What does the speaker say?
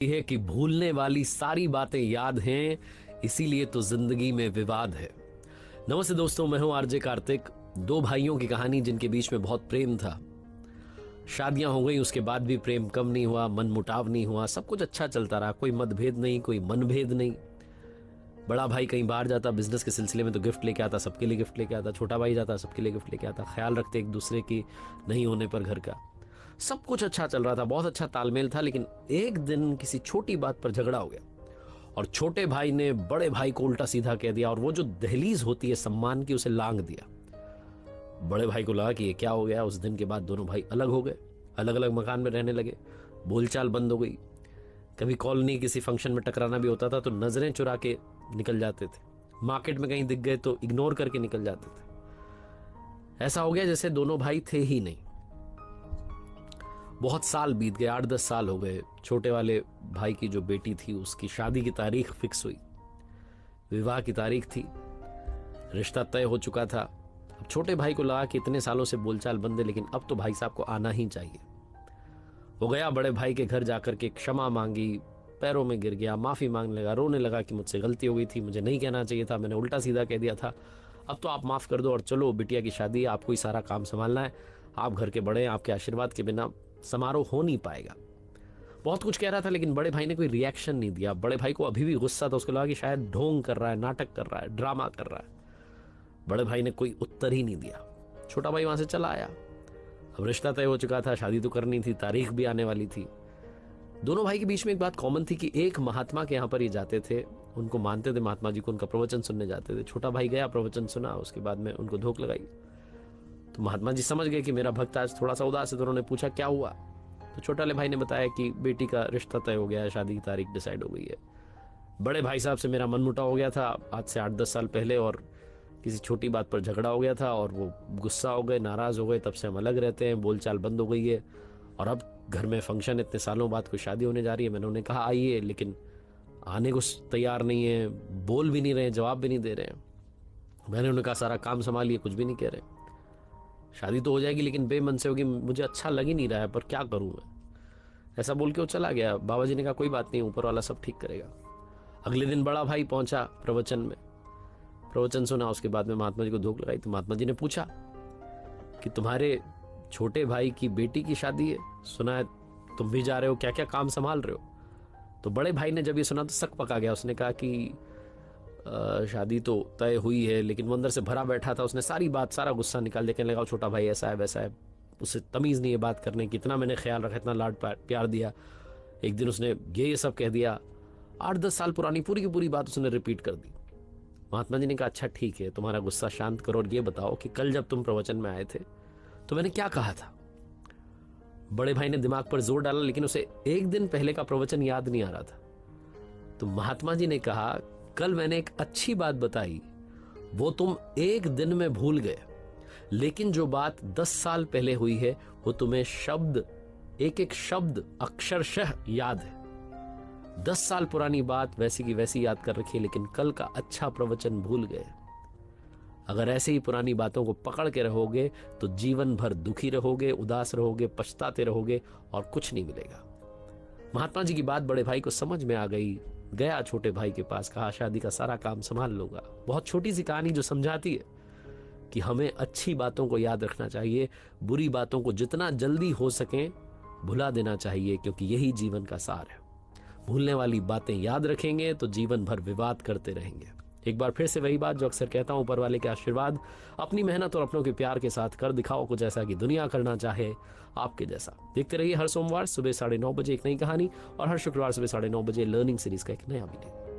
है कि भूलने वाली सारी बातें याद हैं, इसीलिए तो जिंदगी में विवाद है। नमस्ते दोस्तों, मैं हूं आरजे कार्तिक। दो भाइयों की कहानी जिनके बीच में बहुत प्रेम था। शादियां हो गई, उसके बाद भी प्रेम कम नहीं हुआ, मनमुटाव नहीं हुआ, सब कुछ अच्छा चलता रहा। कोई मतभेद नहीं, कोई मनभेद नहीं। बड़ा भाई कहीं बाहर जाता बिजनेस के सिलसिले में तो गिफ्ट लेके आता, सबके लिए गिफ्ट लेके आता। छोटा भाई जाता, सबके लिए गिफ्ट लेके आता। ख्याल रखते एक दूसरे की नहीं होने पर घर का। सब कुछ अच्छा चल रहा था, बहुत अच्छा तालमेल था। लेकिन एक दिन किसी छोटी बात पर झगड़ा हो गया और छोटे भाई ने बड़े भाई को उल्टा सीधा कह दिया, और वो जो दहलीज होती है सम्मान की, उसे लांघ दिया। बड़े भाई को लगा कि ये क्या हो गया। उस दिन के बाद दोनों भाई अलग हो गए, अलग अलग मकान में रहने लगे। बोलचाल बंद हो गई। कभी कॉलोनी किसी फंक्शन में टकराना भी होता था तो नजरें चुरा के निकल जाते थे। मार्केट में कहीं दिख गए तो इग्नोर करके निकल जाते थे। ऐसा हो गया जैसे दोनों भाई थे ही नहीं। बहुत साल बीत गए, 8-10 साल हो गए। छोटे वाले भाई की जो बेटी थी उसकी शादी की तारीख फिक्स हुई, विवाह की तारीख थी, रिश्ता तय हो चुका था। अब छोटे भाई को लगा कि इतने सालों से बोलचाल बंद है, लेकिन अब तो भाई साहब को आना ही चाहिए। वो गया बड़े भाई के घर जाकर के क्षमा मांगी, पैरों में गिर गया, माफी मांगने लगा, रोने लगा कि मुझसे गलती हो गई थी, मुझे नहीं कहना चाहिए था, मैंने उल्टा सीधा कह दिया था। अब तो आप माफ कर दो और चलो, बिटिया की शादी है, आपको ही सारा काम संभालना है। आप घर के बड़े हैं, आपके आशीर्वाद के बिना समारोह हो नहीं पाएगा। बहुत कुछ कह रहा था लेकिन बड़े भाई ने कोई रिएक्शन नहीं दिया। बड़े भाई को अभी भी गुस्सा था। उसको लगा कि शायद ढोंग कर रहा है, नाटक कर रहा है, ड्रामा कर रहा है। बड़े भाई ने कोई उत्तर ही नहीं दिया। छोटा भाई वहां से चला आया। अब रिश्ता तय हो चुका था, शादी तो करनी थी, तारीख भी आने वाली थी। दोनों भाई के बीच में एक बात कॉमन थी कि एक महात्मा के यहाँ पर ये जाते थे, उनको मानते थे, महात्मा जी को, उनका प्रवचन सुनने जाते थे। छोटा भाई गया, प्रवचन सुना, उसके बाद में उनको धोख लगाई। तो महात्मा जी समझ गए कि मेरा भक्त आज थोड़ा सा उदास है, तो उन्होंने पूछा क्या हुआ। तो छोटे वाले भाई ने बताया कि बेटी का रिश्ता तय हो गया है, शादी की तारीख डिसाइड हो गई है। बड़े भाई साहब से मेरा मनमुटाव हो गया था आज से 8-10 साल पहले, और किसी छोटी बात पर झगड़ा हो गया था और वो गुस्सा हो गए, नाराज हो गए। तब से हम अलग रहते हैं, बोलचाल बंद हो गई है। और अब घर में फंक्शन, इतने सालों बाद कोई शादी होने जा रही है। मैंने उन्हें कहा आइए, लेकिन आने को तैयार नहीं है, बोल भी नहीं रहे, जवाब भी नहीं दे रहे हैं। मैंने उन्हें कहा सारा काम संभालिए, कुछ भी नहीं कह रहे। शादी तो हो जाएगी लेकिन बेमन से होगी, मुझे अच्छा लग ही नहीं रहा है, पर क्या करूं मैं। ऐसा बोल के वो चला गया। बाबा जी ने कहा कोई बात नहीं, ऊपर वाला सब ठीक करेगा। अगले दिन बड़ा भाई पहुंचा प्रवचन में, प्रवचन सुना। उसके बाद में महात्मा जी को धोख लगाई। तो महात्मा जी ने पूछा कि तुम्हारे छोटे भाई की बेटी की शादी है, सुना है तुम भी जा रहे हो, क्या क्या काम संभाल रहे हो। तो बड़े भाई ने जब ये सुना तो सक पका गया। उसने कहा कि शादी तो तय हुई है, लेकिन वो अंदर से भरा बैठा था। उसने सारी बात, सारा गुस्सा निकाल दिया, कहने लगा छोटा भाई ऐसा है वैसा है, उसे तमीज नहीं है बात करने की, इतना मैंने ख्याल रखा, इतना लाड प्यार दिया, एक दिन उसने ये सब कह दिया। 8-10 साल पुरानी पूरी की पूरी बात उसने रिपीट कर दी। महात्मा जी ने कहा अच्छा ठीक है, तुम्हारा गुस्सा शांत करो और ये बताओ कि कल जब तुम प्रवचन में आए थे तो मैंने क्या कहा था। बड़े भाई ने दिमाग पर जोर डाला, लेकिन उसे एक दिन पहले का प्रवचन याद नहीं आ रहा था। तो महात्मा जी ने कहा कल मैंने एक अच्छी बात बताई, वो तुम एक दिन में भूल गए, लेकिन जो बात 10 साल पहले हुई है वो तुम्हें शब्द, एक एक शब्द अक्षरशः याद है। 10 साल पुरानी बात वैसी की वैसी याद कर रखी है, लेकिन कल का अच्छा प्रवचन भूल गए। अगर ऐसे ही पुरानी बातों को पकड़ के रहोगे तो जीवन भर दुखी रहोगे, उदास रहोगे, पछताते रहोगे और कुछ नहीं मिलेगा। महात्मा जी की बात बड़े भाई को समझ में आ गई। गया छोटे भाई के पास, कहा शादी का सारा काम संभाल लूंगा। बहुत छोटी सी कहानी जो समझाती है कि हमें अच्छी बातों को याद रखना चाहिए, बुरी बातों को जितना जल्दी हो सके भुला देना चाहिए, क्योंकि यही जीवन का सार है। भूलने वाली बातें याद रखेंगे तो जीवन भर विवाद करते रहेंगे। एक बार फिर से वही बात जो अक्सर कहता हूं, ऊपर वाले के आशीर्वाद, अपनी मेहनत और अपनों के प्यार के साथ कर दिखाओ कुछ ऐसा कि दुनिया करना चाहे आपके जैसा। देखते रहिए हर सोमवार सुबह 9:30 बजे एक नई कहानी, और हर शुक्रवार सुबह 9:30 बजे लर्निंग सीरीज का एक नया वीडियो।